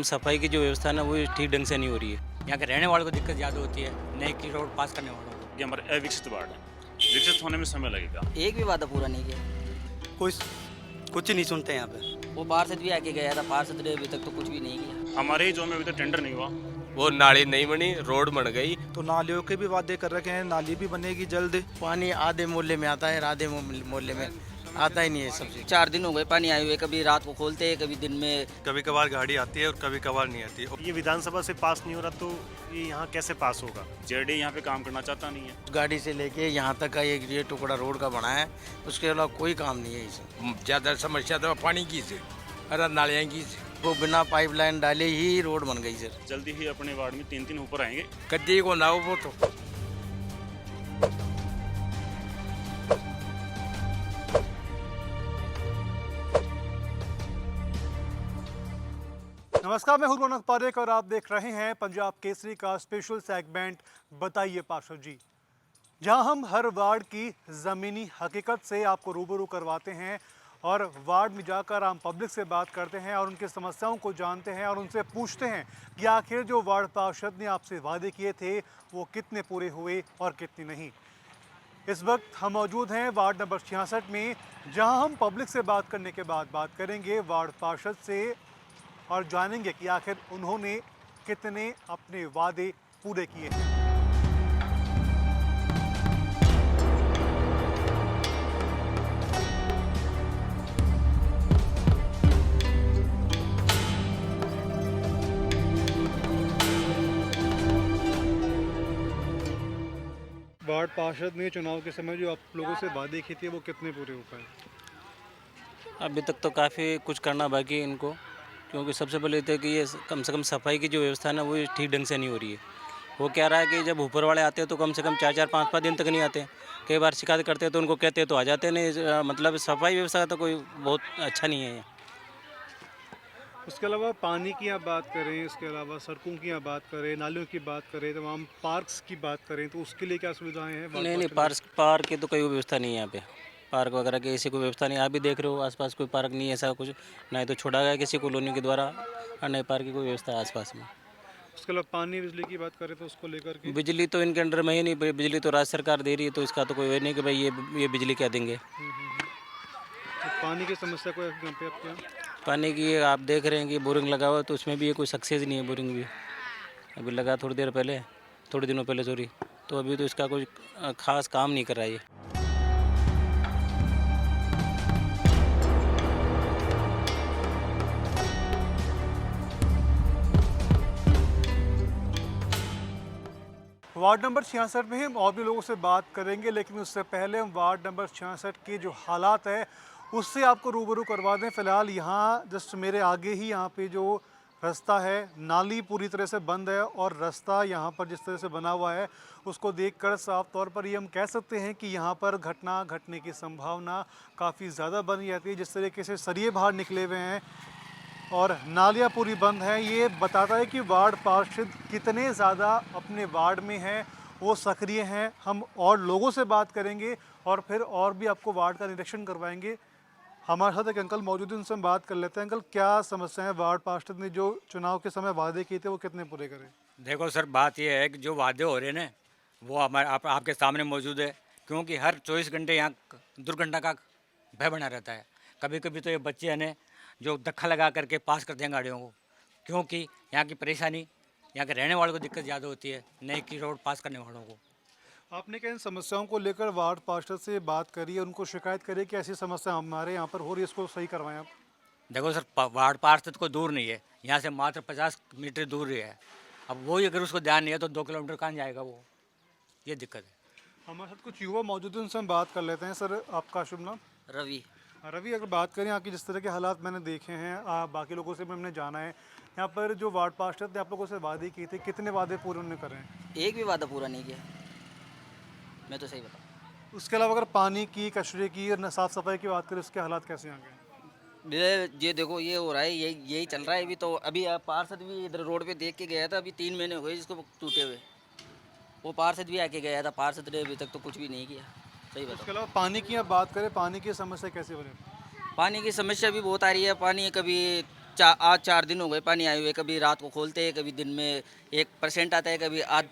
सफाई की जो व्यवस्था है ना वो ठीक ढंग से नहीं हो रही है। यहाँ के रहने वालों को दिक्कत ज़्यादा होती है, नए की रोड पास करने वालों को। ये हमारा अविकसित वार्ड है, विकसित होने में समय लगेगा। एक भी वादा पूरा नहीं किया। कोई कुछ नहीं सुनते यहाँ पे। वो पार्षद भी आके गया था, पार्षद ने अभी तक तो कुछ भी नहीं किया। हमारे ही जोन में अभी तक टेंडर नहीं हुआ। वो नाली नहीं बनी, रोड बन गई। तो नालियों के भी वादे कर रखे हैं, नाली भी बनेगी जल्द। पानी आधे मोहल्ले में आता है, आधे मोहल्ले में आता ही नहीं है। सबसे 4 दिन हो गए पानी आए हुए, कभी रात को खोलते हैं, कभी दिन में। कभी कभार गाड़ी आती है और कभी कभार नहीं आती है। ये विधानसभा से पास नहीं हो रहा तो ये यहाँ कैसे पास होगा? जेडी यहाँ पे काम करना चाहता नहीं है। गाड़ी से लेके यहाँ तक का ये टुकड़ा रोड का बना है, उसके अलावा कोई काम नहीं है इसमें। ज्यादा समस्या तो पानी की से, अरे नालियाँ की से। वो बिना पाइपलाइन डाले ही रोड बन गई सर। जल्दी ही अपने वार्ड में 3 ऊपर आएंगे। कद्दी को ना हो वो तो। नमस्कार, मैं हूं रौनक पारेख और आप देख रहे हैं पंजाब केसरी का स्पेशल सेगमेंट बताइए पार्षद जी, जहां हम हर वार्ड की ज़मीनी हकीकत से आपको रूबरू करवाते हैं और वार्ड में जाकर आम पब्लिक से बात करते हैं और उनकी समस्याओं को जानते हैं और उनसे पूछते हैं कि आखिर जो वार्ड पार्षद ने आपसे वादे किए थे वो कितने पूरे हुए और कितने नहीं। इस वक्त हम मौजूद हैं वार्ड नंबर 66 में, जहां हम पब्लिक से बात करने के बाद बात करेंगे वार्ड पार्षद से और जानेंगे कि आखिर उन्होंने कितने अपने वादे पूरे किए हैं। वार्ड पार्षद ने चुनाव के समय जो आप लोगों से वादे किए थे वो कितने पूरे हो पाए? अभी तक तो काफ़ी कुछ करना बाकी है इनको, क्योंकि सबसे पहले तो कि ये कम से कम सफाई की जो व्यवस्था है ना वो ठीक ढंग से नहीं हो रही है। वो क्या रहा है कि जब ऊपर वाले आते हैं तो कम से कम 4-4, 5-5 दिन तक नहीं आते। कई बार शिकायत करते हैं तो उनको कहते हैं तो आ जाते नहीं। मतलब सफाई व्यवस्था का तो कोई बहुत अच्छा नहीं है। उसके अलावा पानी की आप बात करें, इसके अलावा सड़कों की आप बात करें, नालियों की बात करें, तमाम पार्क्स की बात करें, तो उसके लिए क्या सुविधाएं हैं? नहीं, पार्क की तो कोई व्यवस्था नहीं है यहाँ पे। पार्क वगैरह की ऐसी कोई व्यवस्था नहीं। आप भी देख रहे हो आसपास कोई पार्क नहीं है ऐसा कुछ, ना ही तो छोड़ा गया किसी कॉलोनी के द्वारा और नए पार्क की कोई व्यवस्था है आसपास में। उसके अलावा पानी बिजली की बात करें तो उसको लेकर के बिजली तो इनके अंडर में ही नहीं, बिजली तो राज्य सरकार दे रही है, तो इसका तो कोई वे नहीं कि भाई ये बिजली क्या देंगे। तो पानी की समस्या को यहाँ पे आपके यहाँ? पानी की आप देख रहे हैं कि बोरिंग लगा हुआ है, तो उसमें भी ये कोई सक्सेस नहीं है। बोरिंग भी अभी लगा थोड़ी दिनों पहले सॉरी, तो अभी तो इसका कोई खास काम नहीं कर रहा है ये। वार्ड नंबर 66 में हम और भी लोगों से बात करेंगे, लेकिन उससे पहले हम वार्ड नंबर 66 के जो हालात है उससे आपको रूबरू करवा दें। फ़िलहाल यहाँ जस्ट मेरे आगे ही यहाँ पे जो रास्ता है, नाली पूरी तरह से बंद है और रास्ता यहाँ पर जिस तरह से बना हुआ है उसको देखकर साफ तौर पर ये हम कह सकते हैं कि यहाँ पर घटना घटने की संभावना काफ़ी ज़्यादा बन जाती है। जिस तरीके से सरिये बाहर निकले हुए हैं और नालियाँ पूरी बंद हैं, ये बताता है कि वार्ड पार्षद कितने ज़्यादा अपने वार्ड में हैं, वो सक्रिय हैं। हम और लोगों से बात करेंगे और फिर और भी आपको वार्ड का निरीक्षण करवाएंगे। हमारे साथ एक अंकल मौजूद हैं, उनसे हम बात कर लेते हैं। अंकल, क्या समस्या है? वार्ड पार्षद ने जो चुनाव के समय वादे किए थे वो कितने पूरे करे? देखो सर, बात यह है कि जो वादे हो रहे हैं ना वो हमारे आपके सामने मौजूद है, क्योंकि हर 24 घंटे यहाँ दुर्घटना का भय बना रहता है। कभी कभी तो ये बच्चे हैं जो धक्का लगा करके पास करते हैं गाड़ियों को, क्योंकि यहाँ की परेशानी, यहाँ के रहने वालों को दिक्कत ज़्यादा होती है, नए की रोड पास करने वालों को। आपने क्या इन समस्याओं को लेकर वार्ड पार्षद से बात करी, उनको शिकायत करी कि ऐसी समस्या हमारे यहाँ पर हो रही है, इसको सही करवाएं आप? देखो सर, वार्ड पार्षद को दूर नहीं है, यहाँ से मात्र 50 मीटर दूर ही है। अब वही अगर उसको ध्यान नहीं है तो 2 किलोमीटर कहाँ जाएगा वो, ये दिक्कत है। हमारे साथ कुछ युवा मौजूद हैं, उनसे हम बात कर लेते हैं। सर, आपका शुभ नाम? रवि। रवि, अगर बात करें यहाँ की, जिस तरह के हालात मैंने देखे हैं, बाकी लोगों से भी हमने जाना है, यहाँ पर जो वार्ड पार्षद ने आप लोगों से वादे किए थे, कितने वादे पूरे उन्होंने करे हैं? एक भी वादा पूरा नहीं किया, मैं तो सही बताऊँ। उसके अलावा अगर पानी की, कचरे की और साफ़ सफाई की बात करें, उसके हालात कैसे यहाँ के? ये देखो, ये हो रहा है, यही चल रहा है अभी। तो अभी पार्षद भी इधर रोड पे देख के गया था, अभी 3 महीने हो गए जिसको टूटे हुए। वो पार्षद भी आके गया था, पार्षद ने अभी तक तो कुछ भी नहीं किया। सही बताओ। उसके अलावा पानी की आप बात करें, पानी की समस्या कैसे बने? पानी की समस्या भी बहुत आ रही है। पानी कभी आज 4 दिन हो गए पानी आए हुए। कभी रात को खोलते हैं, कभी दिन में 1% आता है, कभी आध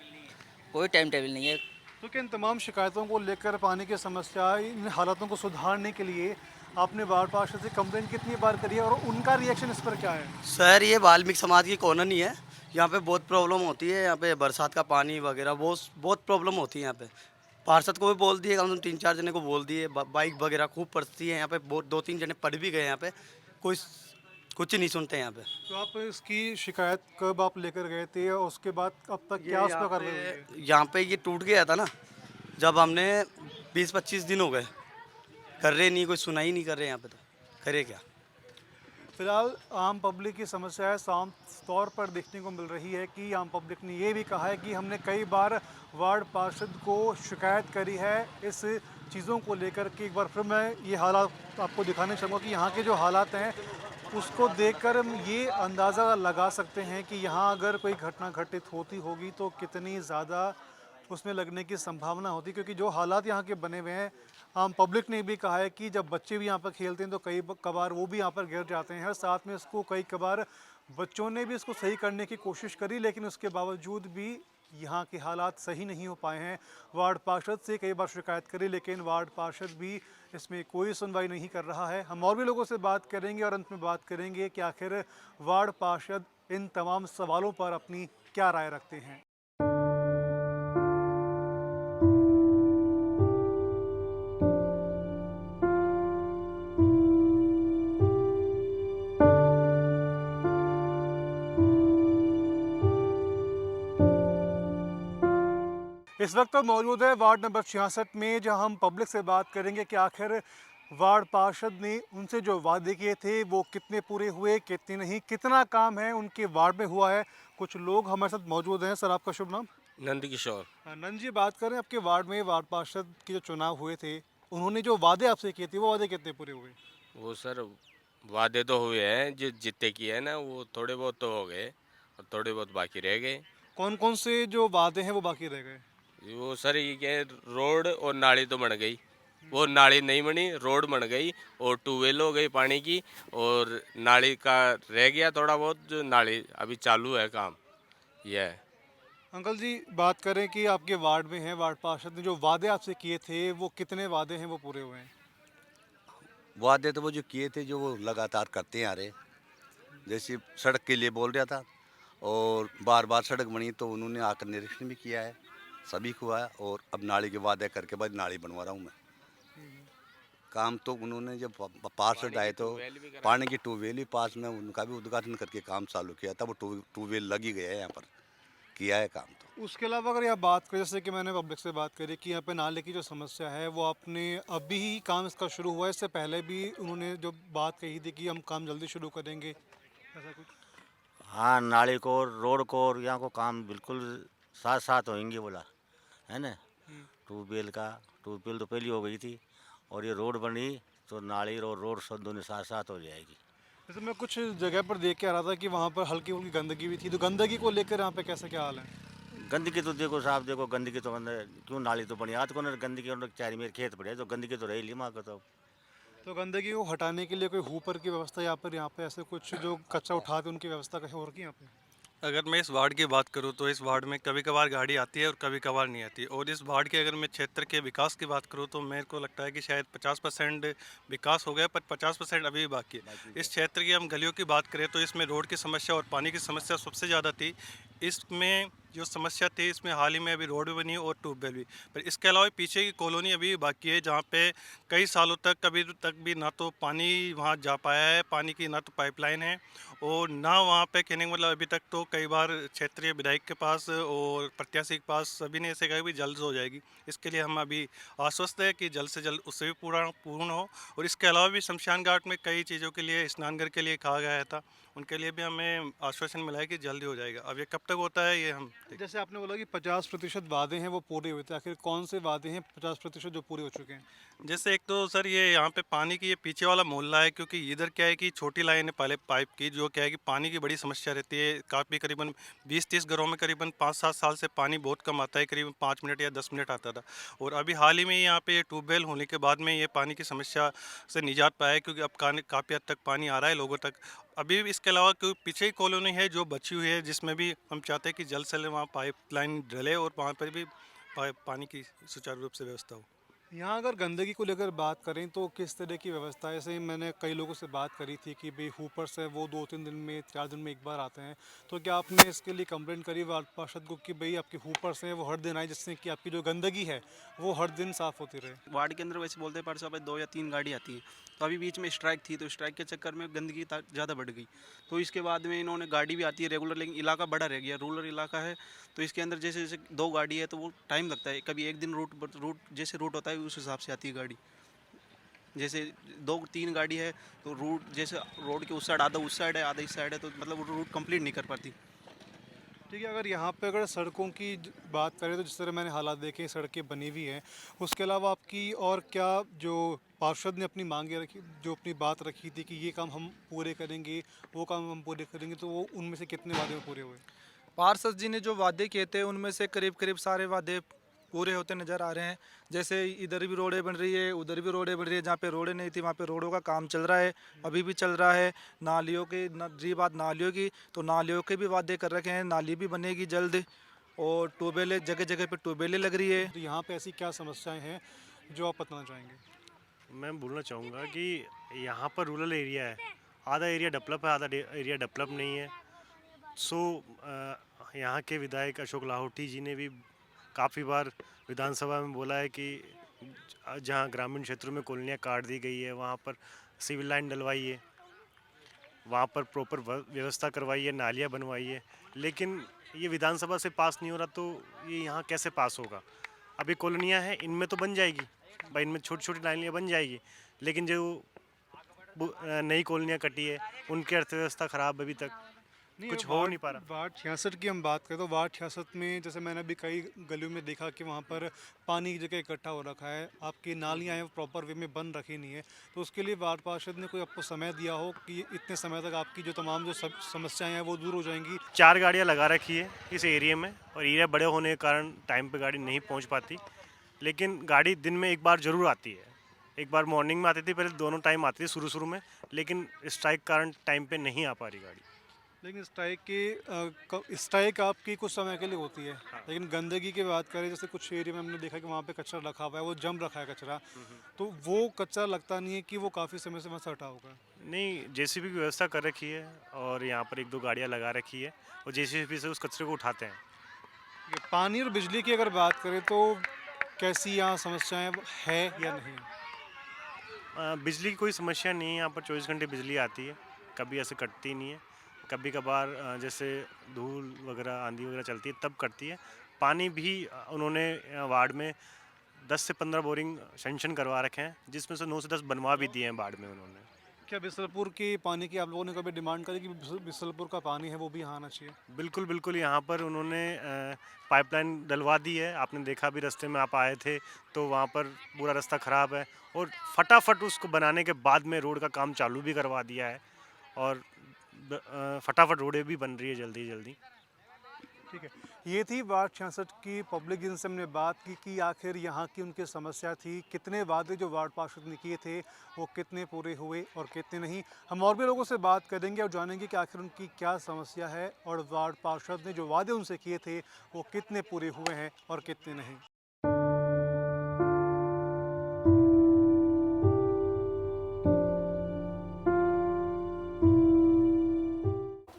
कोई टाइम टेबल नहीं है। तो क्या इन तमाम शिकायतों को लेकर, पानी की समस्या, इन हालातों को सुधारने के लिए आपने वार्ड पार्षद से कंप्लेंट कितनी बार करी है और उनका रिएक्शन इस पर क्या है? सर ये वाल्मीकि समाज की कॉलोनी है, यहाँ पे बहुत प्रॉब्लम होती है। यहाँ पे बरसात का पानी वगैरह बहुत प्रॉब्लम होती है यहाँ पे। पार्षद को भी बोल दिए, कम से कम 3-4 जने को बोल दिए। बाइक वगैरह खूब पड़ती है यहाँ पे, बहुत 2-3 जने पड़ भी गए यहाँ पे, कोई कुछ नहीं सुनते यहाँ पे। तो आप इसकी शिकायत कब आप लेकर गए थे और उसके बाद अब तक क्या उस पर कार्रवाई हुई है? यहाँ पे ये टूट गया था ना, जब हमने 20-25 दिन हो गए, कर रहे नहीं, कोई सुनाई नहीं कर रहे यहाँ पे, तो करे क्या। फिलहाल आम पब्लिक की समस्या है साफ तौर पर देखने को मिल रही है कि आम पब्लिक ने ये भी कहा है कि हमने कई बार वार्ड पार्षद को शिकायत करी है इस चीज़ों को लेकर के। एक बार फिर मैं ये हालात आपको दिखाने चाहूँगा कि यहाँ के जो हालात हैं उसको देखकर हम ये अंदाज़ा लगा सकते हैं कि यहाँ अगर कोई घटना घटित होती होगी तो कितनी ज़्यादा उसमें लगने की संभावना होती, क्योंकि जो हालात यहाँ के बने हुए हैं, आम पब्लिक ने भी कहा है कि जब बच्चे भी यहाँ पर खेलते हैं तो कई कबार वो भी यहाँ पर गिर जाते हैं। साथ में इसको कई कबार बच्चों ने भी इसको सही करने की कोशिश करी, लेकिन उसके बावजूद भी यहाँ के हालात सही नहीं हो पाए हैं। वार्ड पार्षद से कई बार शिकायत करी, लेकिन वार्ड पार्षद भी इसमें कोई सुनवाई नहीं कर रहा है। हम और भी लोगों से बात करेंगे और अंत में बात करेंगे कि आखिर वार्ड पार्षद इन तमाम सवालों पर अपनी क्या राय रखते हैं। इस वक्त तो मौजूद है वार्ड नंबर 66 में, जहां हम पब्लिक से बात करेंगे कि आखिर वार्ड पार्षद ने उनसे जो वादे किए थे वो कितने पूरे हुए, कितने नहीं, कितना काम है उनके वार्ड में हुआ है। कुछ लोग हमारे साथ मौजूद हैं। सर, आपका शुभ नाम? नंद किशोर। नंद जी, बात करें आपके वार्ड में वार्ड पार्षद के जो चुनाव हुए थे, उन्होंने जो वादे आपसे किए थे वो वादे कितने पूरे हुए? वो सर वादे तो हुए हैं, जो जितने किए हैं ना वो थोड़े बहुत तो हो गए और थोड़े बहुत बाकी रह गए। कौन कौन से जो वादे हैं वो बाकी रह गए? वो सर ये क्या है, रोड और नाली तो बन गई, वो नाली नहीं बनी, रोड बन गई और ट्यूबवेल हो गई पानी की, और नाली का रह गया थोड़ा बहुत, जो नाली अभी चालू है काम। यह है। अंकल जी, बात करें कि आपके वार्ड में है, वार्ड पार्षद ने जो वादे आपसे किए थे वो कितने वादे हैं वो पूरे हुए हैं? वादे तो वो जो किए थे, जो वो लगातार करते आ रहे। जैसे सड़क के लिए बोल रहा था और बार बार सड़क बनी तो उन्होंने आकर निरीक्षण भी किया है, सभी को है। और अब नाली के वादे करके बाद नाली बनवा रहा हूँ मैं। काम तो उन्होंने जब पार्षद आए तो पानी की ट्यूबवेल भी पास में, उनका भी उद्घाटन करके काम चालू किया था। वो ट्यूबवेल लगी गया है, यहाँ पर किया है काम। तो उसके अलावा अगर आप बात करें, जैसे कि मैंने पब्लिक से बात करी कि यहाँ पे नाले की जो समस्या है वो आपने अभी ही काम इसका शुरू हुआ है, इससे पहले भी उन्होंने जो बात कही थी कि हम काम जल्दी शुरू करेंगे, ऐसा कुछ? हाँ, नाले को, रोड को और यहाँ को काम बिल्कुल साथ साथ होंगे बोला है ना। ट्यूबवेल तो पहले हो गई थी और ये रोड बनी तो नाली और रोड सब दोनों साथ साथ हो जाएगी। जैसे मैं कुछ जगह पर देख के आ रहा था कि वहाँ पर हल्की फुल्की गंदगी भी थी, तो गंदगी को लेकर यहाँ पे कैसे क्या हाल है? गंदगी तो देखो साहब, देखो गंदगी तो अंदर क्यों, नाली तो बनी आज को ना, गंदगी और चारी मेरे खेत पड़े तो गंदगी तो रही ली माँ को। तो गंदगी को हटाने के लिए कोई हुपर की व्यवस्था यहाँ पे ऐसे कुछ जो कचरा उठाते उनकी व्यवस्था कहीं और की यहाँ पे? अगर मैं इस वार्ड की बात करूं तो इस वार्ड में कभी कभार गाड़ी आती है और कभी कभार नहीं आती। और इस वार्ड के अगर मैं क्षेत्र के विकास की बात करूं तो मेरे को लगता है कि शायद 50% विकास हो गया, पर 50% अभी भी बाकी है। इस क्षेत्र की हम गलियों की बात करें तो इसमें रोड की समस्या और पानी की समस्या सबसे ज़्यादा थी। इसमें जो समस्या थी, इसमें हाल ही में अभी रोड भी बनी और ट्यूबवेल भी, पर इसके अलावा पीछे की कॉलोनी अभी भी बाकी है, जहाँ पे कई सालों तक कभी तक भी ना तो पानी वहाँ जा पाया है, पानी की ना तो पाइपलाइन है और ना वहाँ पे कहने का मतलब अभी तक तो कई बार क्षेत्रीय विधायक के पास और प्रत्याशी के पास सभी ने ऐसे कहा भी जल्द हो जाएगी। इसके लिए हम अभी आश्वस्त है कि जल्द से जल्द उससे भी पूर्ण हो। और इसके अलावा भी शमशान घाट में कई चीज़ों के लिए, स्नानघर के लिए कहा गया था, उनके लिए भी हमें आश्वासन मिला है कि जल्दी हो जाएगा। अब ये कब तक होता है ये हम जैसे आपने बोला कि 50% वादे हैं वो पूरे हुए थे, आखिर कौन से वादे हैं 50% जो पूरे हो चुके हैं? जैसे एक तो सर ये यहाँ पे पानी की ये पीछे वाला मोहल्ला है, क्योंकि इधर क्या है कि छोटी लाइन है पहले पाइप की, जो क्या है कि पानी की बड़ी समस्या रहती है। काफ़ी करीबन 20-30 घरों में करीबन 5-7 साल से पानी बहुत कम आता है, करीबन 5 मिनट या 10 मिनट आता था। और अभी हाल ही में यहाँ पे ट्यूबवेल होने के बाद में ये पानी की समस्या से निजात पाया है, क्योंकि अब काफ़ी हद तक पानी आ रहा है लोगों तक। अभी भी इसके अलावा कोई पीछे ही कॉलोनी है जो बची हुई है, जिसमें भी हम चाहते हैं कि जल्द से जल्द वहाँ पाइपलाइन डले और वहाँ पर भी पानी की सुचारू रूप से व्यवस्था हो। यहाँ अगर गंदगी को लेकर बात करें तो किस तरह की व्यवस्था है? ऐसे मैंने कई लोगों से बात करी थी कि भाई हूपर्स है वो 2-3 दिन में 4 दिन में एक बार आते हैं, तो क्या आपने इसके लिए कंप्लेंट करी वार्ड पार्षद को कि भाई आपके हूपर्स हैं वो हर दिन आए, जिससे कि आपकी जो गंदगी है वो हर दिन साफ़ होती रहे? वार्ड के अंदर वैसे बोलते हैं परसों 2 या 3 गाड़ी आती है, तो अभी बीच में स्ट्राइक थी, तो स्ट्राइक के चक्कर में गंदगी ज़्यादा बढ़ गई। तो इसके बाद में इन्होंने गाड़ी भी आती है रेगुलर, लेकिन इलाका बड़ा रह गया, रूरल इलाका है, तो इसके अंदर जैसे जैसे 2 गाड़ी है तो वो टाइम लगता है। कभी एक दिन रूट जैसे रूट होता है उस हिसाब से आती है गाड़ी। जैसे 2-3 गाड़ी है तो रूट जैसे रोड के उस साइड आधा उस साइड है आधा इस साइड है, तो मतलब रूट कंप्लीट नहीं कर पाती। ठीक है, अगर यहाँ पे अगर सड़कों की बात करें तो जिस तरह मैंने हालात देखे सड़कें बनी हुई हैं, उसके अलावा आपकी और क्या जो पार्षद ने अपनी मांगे रखी, जो अपनी बात रखी थी कि ये काम हम पूरे करेंगे वो काम हम पूरे करेंगे, तो वो उनमें से कितने वादे पूरे हुए? पार्षद जी ने जो वादे किए थे उनमें से करीब करीब सारे वादे पूरे होते नज़र आ रहे हैं। जैसे इधर भी रोडें बन रही है, उधर भी रोडें बन रही है, जहाँ पे रोडें नहीं थी वहाँ पे रोडों का काम चल रहा है, अभी भी चल रहा है। नालियों की रही बात नालियों की, तो नालियों के भी वादे कर रखे हैं, नाली भी बनेगी जल्द, और ट्यूबवेलें जगह जगह पे ट्यूबवेलें लग रही है। तो यहाँ पे ऐसी क्या समस्याएं हैं जो आप बताना चाहेंगे? मैं बोलना चाहूँगा कि यहाँ पर रूरल एरिया है, आधा एरिया डेवलप है, आधा एरिया डेवलप नहीं है। सो यहाँ के विधायक अशोक लाहोटी जी ने भी काफ़ी बार विधानसभा में बोला है कि जहाँ ग्रामीण क्षेत्रों में कॉलोनियाँ काट दी गई है वहाँ पर सिविल लाइन डलवाइए, वहाँ पर प्रॉपर व्यवस्था करवाइए, नालियाँ बनवाइए, लेकिन ये विधानसभा से पास नहीं हो रहा, तो ये यहाँ कैसे पास होगा? अभी कॉलोनियाँ हैं, इनमें तो बन जाएगी भाई, इनमें छोटी छोटी नालियाँ बन जाएगी, लेकिन जो नई कॉलोनियाँ कटी है उनकी अर्थव्यवस्था ख़राब अभी तक कुछ हो नहीं पा रहा। वार्ड 66 की हम बात करें तो वार्ड 66 में जैसे मैंने अभी कई गलियों में देखा कि वहाँ पर पानी की जगह इकट्ठा हो रखा है, आपकी नालियाँ हैं प्रॉपर वे में बन रखी नहीं है, तो उसके लिए वार्ड पार्षद ने कोई आपको समय दिया हो कि इतने समय तक आपकी जो तमाम जो समस्याएं हैं वो दूर हो जाएंगी? 4 गाड़ियाँ लगा रखी है इस एरिया में, और एरिया बड़े होने के कारण टाइम पे गाड़ी नहीं पहुँच पाती, लेकिन गाड़ी दिन में एक बार ज़रूर आती है। एक बार मॉर्निंग में आती थी, पहले दोनों टाइम आती थी शुरू में, लेकिन स्ट्राइक कारण टाइम पे नहीं आ पा रही गाड़ी। लेकिन स्ट्राइक आपकी कुछ समय के लिए होती है, लेकिन गंदगी की बात करें जैसे कुछ एरिया में हमने देखा कि वहाँ पे कचरा रखा हुआ है, वो जम रखा है कचरा, तो वो कचरा लगता नहीं है कि वो काफ़ी समय से वहाँ से हटा होगा? नहीं, जेसीबी की व्यवस्था कर रखी है और यहाँ पर 1-2 गाड़ियाँ लगा रखी है और जेसीबी से उस कचरे को उठाते हैं। पानी और बिजली की अगर बात करें तो कैसी यहाँ समस्याएं है या नहीं? बिजली की कोई समस्या नहीं है, यहाँ पर 24 घंटे बिजली आती है, कभी ऐसे कटती नहीं है। कभी कभार जैसे धूल वगैरह आंधी वगैरह चलती है तब कटती है। पानी भी उन्होंने वार्ड में 10 से 15 बोरिंग सैंक्शन करवा रखे हैं, जिसमें से 9 से 10 बनवा भी दिए हैं वार्ड में उन्होंने। क्या बिसलपुर की पानी की आप लोगों ने कभी डिमांड करी कि बिसलपुर का पानी है वो भी यहाँ आना चाहिए? बिल्कुल बिल्कुल, यहाँ पर उन्होंने पाइपलाइन डलवा दी है। आपने देखा भी, रास्ते में आप आए थे तो वहाँ पर पूरा रास्ता ख़राब है, और फटाफट उसको बनाने के बाद में रोड का काम चालू भी करवा दिया है, और फटाफट रोडें भी बन रही है जल्दी जल्दी। ठीक है, ये थी वार्ड 66 की पब्लिक, जिनसे हमने बात की कि आखिर यहाँ की उनकी समस्या थी, कितने वादे जो वार्ड पार्षद ने किए थे वो कितने पूरे हुए और कितने नहीं। हम और भी लोगों से बात करेंगे और जानेंगे कि आखिर उनकी क्या समस्या है और वार्ड पार्षद ने जो वादे उनसे किए थे वो कितने पूरे हुए हैं और कितने नहीं।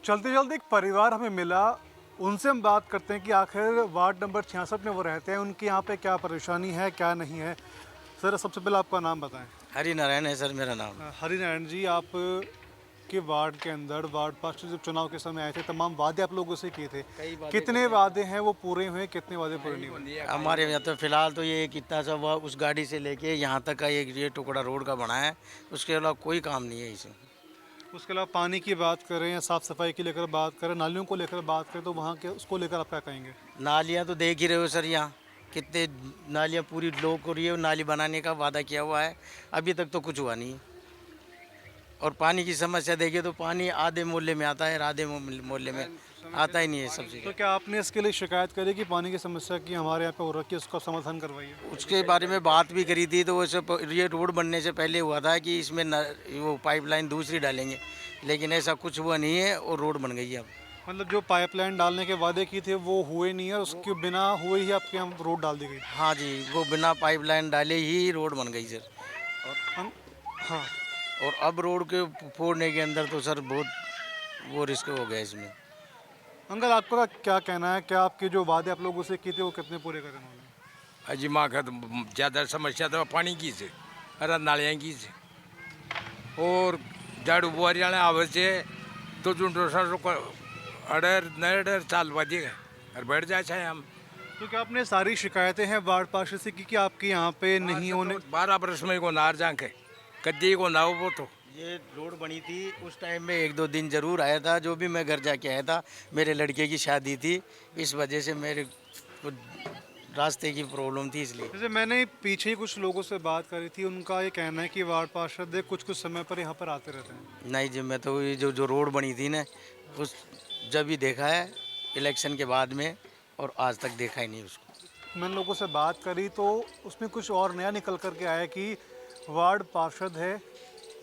चलते चलते एक परिवार हमें मिला, उनसे हम बात करते हैं कि आखिर वार्ड नंबर 66 में वो रहते हैं, उनके यहाँ पे क्या परेशानी है क्या नहीं है। सर सबसे पहले आपका नाम बताएं। हरि नारायण है सर मेरा नाम। हरि नारायण जी, आप के वार्ड के अंदर वार्ड पार्षद जब चुनाव के समय आए थे तमाम वादे आप लोगों से किए थे, कितने वादे हैं वो पूरे हुए, कितने वादे पूरे नहीं हुए? हमारे यहाँ तो फिलहाल तो ये कितना सा हुआ, उस गाड़ी से लेके यहाँ तक का एक ये टुकड़ा रोड का बना है, उसके अलावा कोई काम नहीं है इसमें। उसके अलावा पानी की बात करें या साफ़ सफाई की लेकर बात करें, नालियों को लेकर बात करें, तो वहाँ के उसको लेकर आप क्या कहेंगे? नालियाँ तो देख ही रहे हो सर, यहाँ कितने नालियाँ पूरी ब्लॉक हो रही है, नाली बनाने का वादा किया हुआ है, अभी तक तो कुछ हुआ नहीं। और पानी की समस्या देखिए तो पानी आधे मोहल्ले में आता है, आधे मोहल्ले में आता ही नहीं है सब चीज़। तो क्या आपने इसके लिए शिकायत करी कि पानी की समस्या की हमारे यहाँ पे हो रखी है, उसका समाधान करवाइए? उसके बारे में बात भी करी थी, तो वो सब ये रोड बनने से पहले हुआ था कि इसमें वो पाइपलाइन दूसरी डालेंगे, लेकिन ऐसा कुछ हुआ नहीं है और रोड बन गई है अब। मतलब जो पाइपलाइन डालने के वादे किए थे वो हुए नहीं है, उसके बिना हुए ही आपके यहाँ रोड डाल दी गई। हाँ जी, वो बिना पाइपलाइन डाले ही रोड बन गई सर। हाँ, और अब रोड के फोड़ने के अंदर तो सर बहुत वो रिस्क हो गया इसमें। अंकल आपका क्या कहना है, क्या आपके जो वादे आप लोगों से किए थे वो कितने पूरे करें उन्होंने? अजी माँ का ज़्यादा समस्या तो पानी की से अरे नालियाँ की से और झाड़ू बुआरी वाले आवाज से तो जो अडर नडर चाल वादी और बैठ जाए हम। तो क्या आपने सारी शिकायतें हैं वार्ड पार्षद से की कि आपके यहाँ पे नहीं होने? 12 बरस में को नार जाके कद्दी को ना हो वो तो ये रोड बनी थी उस टाइम में 1-2 दिन ज़रूर आया था, जो भी मैं घर जाके आया था। मेरे लड़के की शादी थी, इस वजह से मेरे को रास्ते की प्रॉब्लम थी इसलिए। जैसे मैंने पीछे ही कुछ लोगों से बात करी थी, उनका ये कहना है कि वार्ड पार्षद कुछ कुछ समय पर यहाँ पर आते रहते हैं। नहीं जी, मैं तो ये जो रोड बनी थी ना उस जब भी देखा है इलेक्शन के बाद में, और आज तक देखा ही नहीं उसको। मैंने लोगों से बात करी तो उसमें कुछ और नया निकल कर के आया कि वार्ड पार्षद है,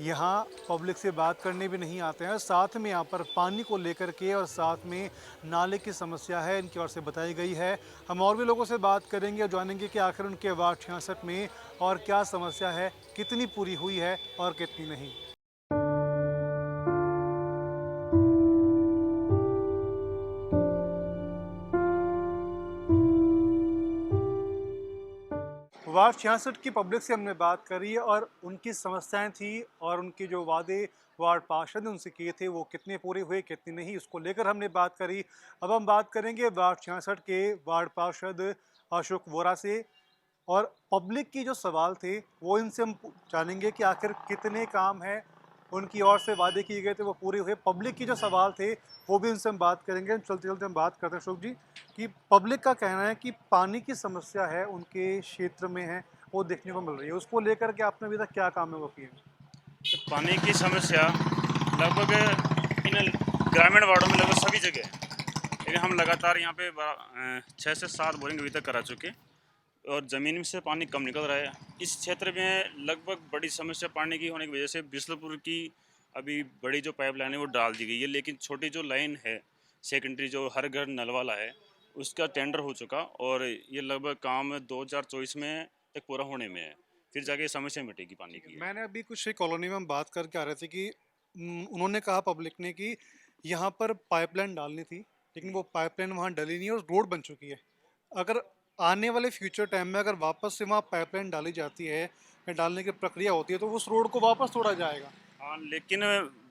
यहाँ पब्लिक से बात करने भी नहीं आते हैं, साथ में यहाँ पर पानी को लेकर के और साथ में नाले की समस्या है इनकी ओर से बताई गई है। हम और भी लोगों से बात करेंगे और जानेंगे कि आखिर उनके वार्ड 66 में और क्या समस्या है, कितनी पूरी हुई है और कितनी नहीं। वार्ड 66 की पब्लिक से हमने बात करी और उनकी समस्याएं थी और उनके जो वादे वार्ड पार्षद ने उनसे किए थे वो कितने पूरे हुए कितने नहीं, उसको लेकर हमने बात करी। अब हम बात करेंगे वार्ड 66 के वार्ड पार्षद अशोक वोरा से, और पब्लिक की जो सवाल थे वो इनसे हम जानेंगे कि आखिर कितने काम हैं उनकी ओर से वादे किए गए थे वो पूरे हुए। पब्लिक की जो सवाल थे वो भी इनसे हम बात करेंगे। चलते चलते हम बात करते हैं अशोक जी कि पब्लिक का कहना है कि पानी की समस्या है उनके क्षेत्र में है, वो देखने को मिल रही है, उसको लेकर के आपने अभी तक क्या काम है वो किए? पानी की समस्या लगभग इन ग्रामीण वार्डों में लगभग सभी जगह है, लेकिन हम लगातार यहाँ पे 6 से 7 बोरिंग अभी तक करा चुके और ज़मीन में से पानी कम निकल रहा है। इस क्षेत्र में लगभग बड़ी समस्या पानी की होने की वजह से बिसलपुर की अभी बड़ी जो पाइपलाइन है वो डाल दी गई है, लेकिन छोटी जो लाइन है सेकेंडरी जो हर घर नल वाला है उसका टेंडर हो चुका और ये लगभग काम 2024 में तक पूरा होने में है, फिर जाके समस्या मिटेगी पानी की। मैंने अभी कुछ कॉलोनी में हम बात करके आ रहे थे कि उन्होंने कहा पब्लिक ने कि यहाँ पर पाइपलाइन डालनी थी, लेकिन वो पाइपलाइन वहाँ डली नहीं है और रोड बन चुकी है। अगर आने वाले फ्यूचर टाइम में अगर वापस से वहाँ पाइपलाइन डाली जाती है या डालने की प्रक्रिया होती है तो उस रोड को वापस तोड़ा जाएगा। हाँ, लेकिन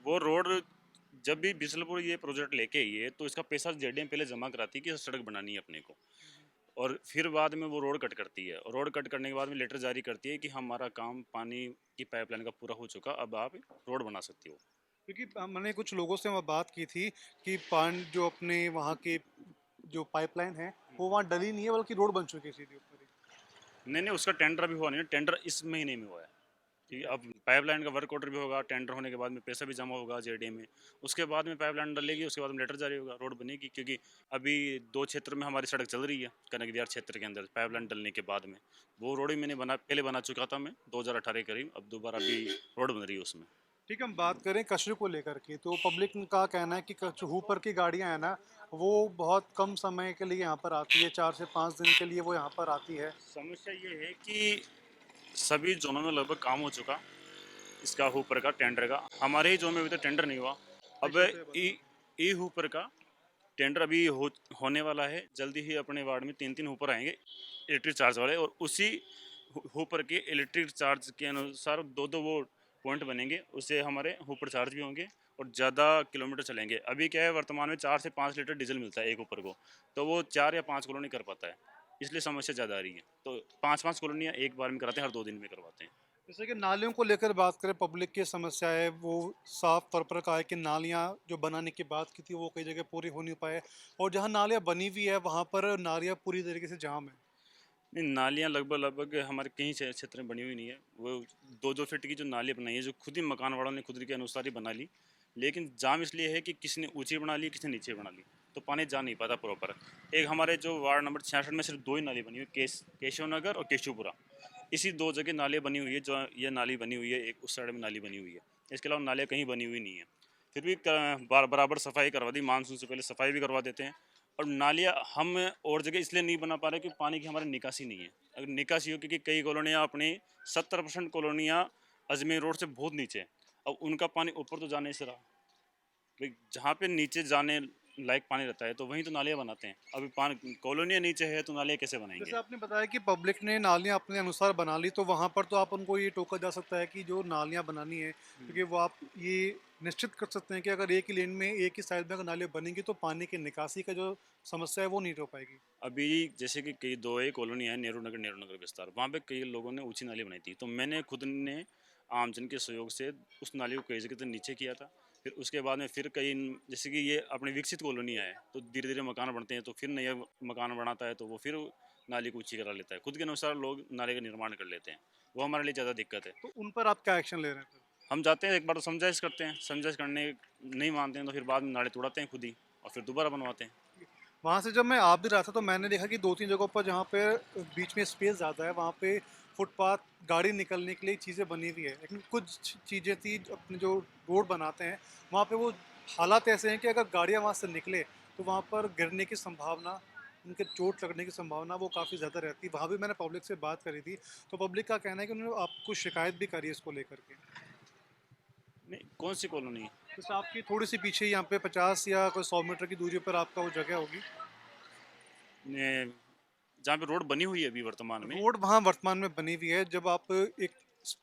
वो रोड जब भी बिसलपुर ये प्रोजेक्ट लेके आई है तो इसका पैसा जेडीएम पहले जमा कराती है कि सड़क बनानी है अपने को, और फिर बाद में वो रोड कट करती है और रोड कट करने के बाद में लेटर जारी करती है कि हमारा काम पानी की पाइपलाइन का पूरा हो चुका, अब आप रोड बना सकती हो। क्योंकि मैंने कुछ लोगों से वहाँ बात की थी कि पानी जो अपने वहाँ के जो पाइपलाइन है वो वहाँ डली नहीं है बल्कि रोड बन चुकी है सीधे ऊपर ही। नहीं, उसका टेंडर अभी हुआ नहीं है, टेंडर इस महीने में हुआ है। ठीक है, अब पाइपलाइन का वर्क ऑर्डर भी होगा, टेंडर होने के बाद में पैसा भी जमा होगा जेडीएम में, उसके बाद में पाइपलाइन डलेगी, उसके बाद में लेटर जारी होगा, रोड बनेगी। क्योंकि अभी 2 क्षेत्र में हमारी सड़क चल रही है, कनक विहार क्षेत्र के अंदर पाइपलाइन डलने के बाद में वो रोड ही मैंने पहले बना चुका था मैं 2018 करीब, अब दोबारा अभी रोड बन रही है उसमें। ठीक है, हम बात करें कचरे को लेकर के तो पब्लिक का कहना है कि ऊपर की गाड़ियाँ हैं ना वो बहुत कम समय के लिए यहाँ पर आती है, 4 से 5 दिन के लिए वो यहाँ पर आती है। समस्या ये है कि सभी जोनों में लगभग काम हो चुका इसका हुपर का टेंडर का, हमारे ही जोन में अभी तक टेंडर नहीं हुआ। अब ई हुपर का टेंडर अभी होने वाला है, जल्दी ही अपने वार्ड में 3 हुपर आएंगे इलेक्ट्रिक चार्ज वाले, और उसी हुपर के इलेक्ट्रिक चार्ज के अनुसार 2 वो पॉइंट बनेंगे, उससे हमारे हुपर चार्ज भी होंगे और ज़्यादा किलोमीटर चलेंगे। अभी क्या है, वर्तमान में 4 से 5 लीटर डीजल मिलता है एक ऊपर को, तो वो 4 या 5 कॉलोनी कर पाता है, इसलिए समस्या ज़्यादा आ रही है। तो 5-5 कॉलोनियाँ एक बार में कराते हैं, हर 2 दिन में करवाते हैं। जैसे कि नालियों को लेकर बात करें, पब्लिक की समस्या है वो साफ तौर पर कहा है कि नालियाँ जो बनाने की बात की थी वो कई जगह पूरी हो नहीं पाए, और जहाँ नालियाँ बनी हुई है वहाँ पर नालियाँ पूरी तरीके से जाम है। नहीं, नालियाँ लगभग हमारे कहीं क्षेत्र में बनी हुई नहीं है। वो 2-2 फीट की जो नाली बनाई है, जो खुद ही मकान वालों ने खुद के अनुसार ही बना ली, लेकिन जाम इसलिए है कि किसी ने ऊंची बना ली, किसी ने नीचे बना ली, तो पानी जा नहीं पाता प्रॉपर। एक हमारे जो वार्ड नंबर 66 में सिर्फ 2 ही नाली बनी हुई, केशव नगर और केशवपुरा, इसी 2 जगह नालियाँ बनी हुई है। जो ये नाली बनी हुई है, एक उस साइड में नाली बनी हुई है, इसके अलावा नालियाँ कहीं बनी हुई नहीं है। फिर भी बराबर सफाई करवा दी, मानसून से पहले सफाई भी करवा देते हैं। और नालियाँ हम और जगह इसलिए नहीं बना पा रहे कि पानी की हमारी निकासी नहीं है। अगर निकासी हो, क्योंकि कई कॉलोनियाँ अपनी 70% कॉलोनियाँ अजमेर रोड से बहुत नीचे है, अब उनका पानी ऊपर तो जा नहीं से रहा भाई, जहाँ पे नीचे जाने लायक पानी रहता है तो वहीं तो नालियाँ बनाते हैं। अभी पानी कॉलोनियाँ नीचे है तो नालियाँ कैसे बनाएंगे? जैसे आपने बताया कि पब्लिक ने नालियाँ अपने अनुसार बना ली, तो वहाँ पर तो आप उनको ये टोका जा सकता है कि जो नालियाँ बनानी है, क्योंकि वो आप ये निश्चित कर सकते हैं कि अगर एक ही लेन में एक ही साइड में अगर नालियाँ बनेंगी तो पानी की निकासी का जो समस्या है वो नहीं हो पाएगी। अभी जैसे कि कई दो एक कॉलोनी है, नेहरू नगर विस्तार, वहाँ पे कई लोगों ने ऊंची नाली बनाई थी, तो मैंने खुद ने आमजन के सहयोग से उस नाली को कई जगह तक नीचे किया था। फिर उसके बाद में फिर कई, जैसे कि ये अपनी विकसित कॉलोनियाँ है तो धीरे धीरे मकान बनते हैं, तो फिर नया मकान बनाता है तो वो फिर नाली को ऊँची करा लेता है, खुद के अनुसार लोग नाले का निर्माण कर लेते हैं, वो हमारे लिए ज़्यादा दिक्कत है। तो उन पर आप क्या एक्शन ले रहे हैं फिर? हम जाते हैं, एक बार तो समझाइश करते हैं, समझाइश करने नहीं मानते हैं तो फिर बाद में नाले तोड़ाते हैं खुद ही और फिर दोबारा बनवाते हैं। वहाँ से जब मैं आ भी रहा था तो मैंने देखा कि 2-3 जगहों पर जहाँ पे बीच में स्पेस ज़्यादा है वहाँ पे फुटपाथ गाड़ी निकलने के लिए चीज़ें बनी हुई है, लेकिन कुछ चीज़ें थी अपने जो रोड बनाते हैं वहाँ पे वो हालात ऐसे हैं कि अगर गाड़ियाँ वहाँ से निकले तो वहाँ पर गिरने की संभावना, उनके चोट लगने की संभावना वो काफ़ी ज़्यादा रहती है। वहाँ भी मैंने पब्लिक से बात करी थी, तो पब्लिक का कहना है कि उन्होंने आपको शिकायत भी करी है इसको लेकर के। नहीं, कौन सी कॉलोनी? जैसे आपकी थोड़ी सी पीछे यहाँ पे 50 या कोई 100 मीटर की दूरी पर आपका वो जगह होगी, जहाँ पे रोड बनी हुई है अभी वर्तमान में। रोड वहाँ वर्तमान में बनी हुई है। जब आप एक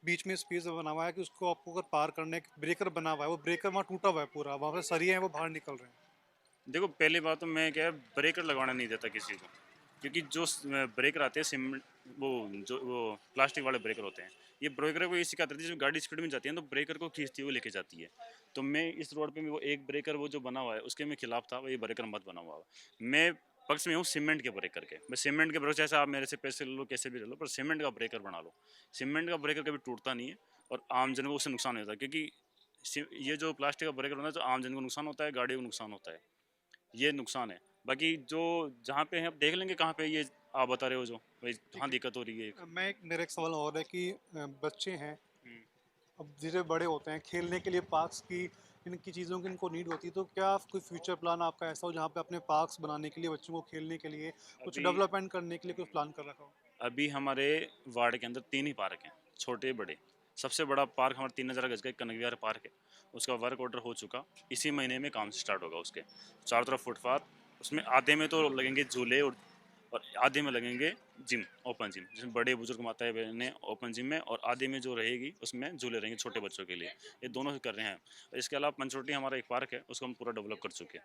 बीच में स्पेस बना हुआ है कि उसको आपको अगर पार करने एक ब्रेकर बना हुआ है, वो ब्रेकर वहाँ टूटा हुआ है पूरा, वहाँ पे सरिये हैं वो बाहर निकल रहे हैं। देखो, पहली बात तो मैं क्या है, ब्रेकर लगवाना नहीं देता किसी को, क्योंकि जो ब्रेकर आते हैं सीमेंट, वो प्लास्टिक वाले ब्रेकर होते हैं, ये ब्रेकर को ये सिखाते रहते हैं, जब गाड़ी स्पीड में जाती है तो ब्रेकर को खींचती हुई लेके जाती है। तो मैं इस रोड पे भी वो एक ब्रेकर वो जो बना हुआ है उसके मैं खिलाफ था, ये ब्रेकर मत बना हुआ। मैं पक्ष में हूँ सीमेंट के ब्रेकर के, मैं सीमेंट के ब्रेकर, जैसे आप मेरे से पैसे ले लो कैसे भी ले लो, पर सीमेंट का ब्रेकर बना लो। सीमेंट का ब्रेकर कभी टूटता नहीं है और आम जन को उससे नुकसान नहीं होता, क्योंकि ये जो प्लास्टिक का ब्रेकर होता है तो आम जन को नुकसान होता है, गाड़ी को नुकसान होता है, ये नुकसान है। बाकी जो जहाँ पे हैं अब देख लेंगे कहाँ पे ये आप बता रहे हो जो भाई कहाँ दिक्कत हो रही है। मेरा एक सवाल और है कि बच्चे हैं, अब धीरे बड़े होते हैं, खेलने के लिए पार्क्स की इनकी चीज़ों की इनको नीड होती है, तो क्या कोई फ्यूचर प्लान आपका ऐसा हो जहाँ पे अपने पार्क्स बनाने के लिए, बच्चों को खेलने के लिए, कुछ अभी डेवलपमेंट करने के लिए कुछ प्लान कर रखा हो? अभी हमारे वार्ड के अंदर 3 ही पार्क हैं, छोटे बड़े। सबसे बड़ा पार्क हमारा 3000 गज का एक कनक विहार पार्क है, उसका वर्क ऑर्डर हो चुका, इसी महीने में काम स्टार्ट होगा उसके। चारों तरफ फुटपाथ, उसमें आधे में तो लगेंगे झूले और आधे में लगेंगे जिम, ओपन जिम, जिसमें बड़े बुजुर्ग माताएं बहनें ओपन जिम में, और आधे में जो रहेगी उसमें झूले रहेंगे छोटे बच्चों के लिए। ये दोनों कर रहे हैं। इसके अलावा पंचवटी हमारा एक पार्क है, उसको हम पूरा डेवलप कर चुके हैं।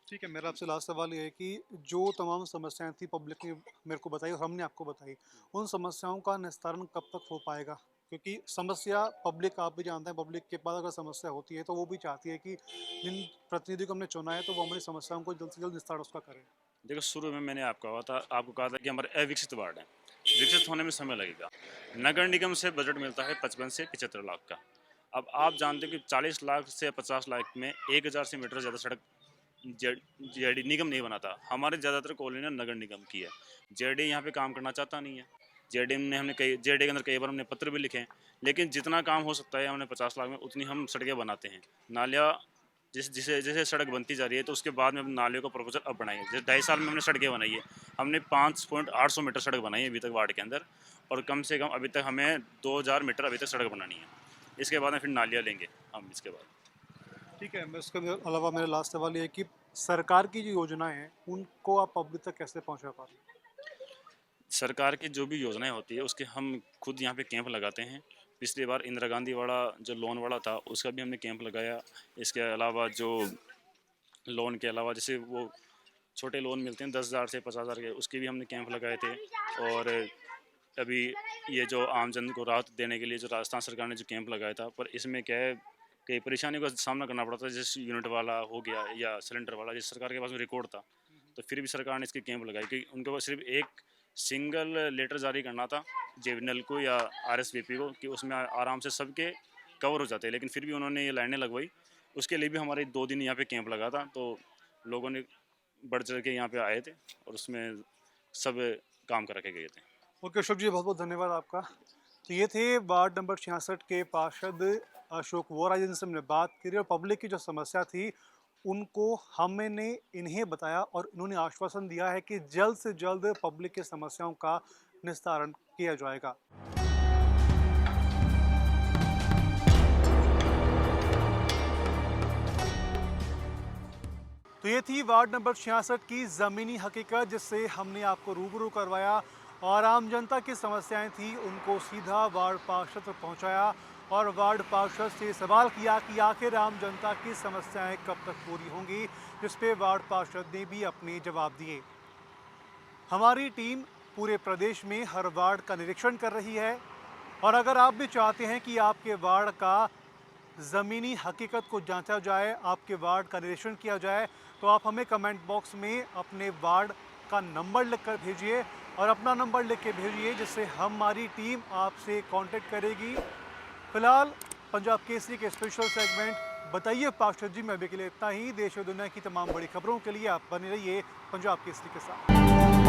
ठीक है, मेरा आपसे लास्ट सवाल ये है कि जो तमाम समस्याएं थी पब्लिक ने मेरे को बताई और हमने आपको बताई, उन समस्याओं का निस्तारण कब तक हो पाएगा? क्योंकि समस्या पब्लिक, आप भी जानते हैं, पब्लिक के पास अगर समस्या होती है तो वो भी चाहती है कि जिन प्रतिनिधि को हमने चुना है तो वो हमारी समस्याओं को जल्द से जल्द निस्तार उसका करें। देखो, शुरू में मैंने आपको कहा था कि हमारे अविकसित वार्ड है, विकसित होने में समय लगेगा। नगर निगम से बजट मिलता है 55 से 75 लाख का। अब आप जानते हो कि 40 लाख से 50 लाख में 1000 से मीटर ज़्यादा सड़क जेडी निगम नहीं बनाता। हमारे ज़्यादातर कॉलोनियाँ नगर निगम की है, जेडी यहाँ पे काम करना चाहता नहीं है। जेडी के अंदर कई बार हमने पत्र भी लिखे हैं, लेकिन जितना काम हो सकता है हमने 50 लाख में उतनी हम सड़कें बनाते हैं। नालियाँ जैसे जैसे सड़क बनती जा रही है तो उसके बाद में हम नालियों का प्रपोजल अब बनाएंगे। जैसे 2.5 साल में हमने सड़कें बनाई है, हमने 5.800 मीटर सड़क बनाई है अभी तक वार्ड के अंदर, और कम से कम अभी तक हमें 2000 मीटर अभी तक सड़क बनानी है। इसके बाद में फिर नालियाँ लेंगे हम इसके बाद। ठीक है, मैं उसके अलावा मेरा लास्ट सवाल ये है कि सरकार की जो योजनाएं हैं उनको आप पब्लिक तक कैसे पहुंचा पा रहे हैं? सरकार की जो भी योजनाएं होती है उसके हम खुद यहाँ पे कैंप लगाते हैं। पिछली बार इंदिरा गांधी वाला जो लोन वाला था उसका भी हमने कैंप लगाया। इसके अलावा जो लोन के अलावा जैसे वो छोटे लोन मिलते हैं 10,000 से 50,000 के, उसके भी हमने कैंप लगाए थे। और अभी ये जो आमजन को राहत देने के लिए जो राजस्थान सरकार ने जो कैंप लगाया था, पर इसमें क्या है कई परेशानियों का सामना करना पड़ा था, जैसे यूनिट वाला हो गया या सिलेंडर वाला, जिस सरकार के पास में रिकॉर्ड था, तो फिर भी सरकार ने इसके कैंप लगाए कि उनके पास सिर्फ एक सिंगल लेटर जारी करना था जेबीएनएल को या आरएसवीपी को कि उसमें आराम से सबके कवर हो जाते हैं, लेकिन फिर भी उन्होंने ये लाइनें लगवाई। उसके लिए भी हमारे 2 दिन यहाँ पे कैंप लगा था, तो लोगों ने बढ़ चढ़ के यहाँ पे आए थे और उसमें सब काम कर रखे गए थे। ओके अशोक जी, बहुत बहुत धन्यवाद आपका। तो ये थे वार्ड नंबर 66 के पार्षद अशोक वोरा जिनसे हमने बात करी और पब्लिक की जो समस्या थी उनको हमने इन्हें बताया और इन्होंने आश्वासन दिया है कि जल्द से जल्द पब्लिक की समस्याओं का निस्तारण किया जाएगा। तो ये थी वार्ड नंबर 66 की ज़मीनी हकीकत जिससे हमने आपको रूबरू करवाया और आम जनता की समस्याएं थी उनको सीधा वार्ड पार्षद तक पहुंचाया और वार्ड पार्षद से सवाल किया कि आखिर आम जनता की समस्याएं कब तक पूरी होंगी, जिस पे वार्ड पार्षद ने भी अपने जवाब दिए। हमारी टीम पूरे प्रदेश में हर वार्ड का निरीक्षण कर रही है और अगर आप भी चाहते हैं कि आपके वार्ड का ज़मीनी हकीकत को जांचा जाए, आपके वार्ड का निरीक्षण किया जाए, तो आप हमें कमेंट बॉक्स में अपने वार्ड का नंबर लिख कर भेजिए और अपना नंबर लिख के भेजिए जिससे हमारी टीम आपसे कांटेक्ट करेगी। फिलहाल पंजाब केसरी के स्पेशल सेगमेंट बताइए पार्षद जी में अभी के लिए इतना ही। देश और दुनिया की तमाम बड़ी खबरों के लिए आप बने रहिए पंजाब केसरी के साथ।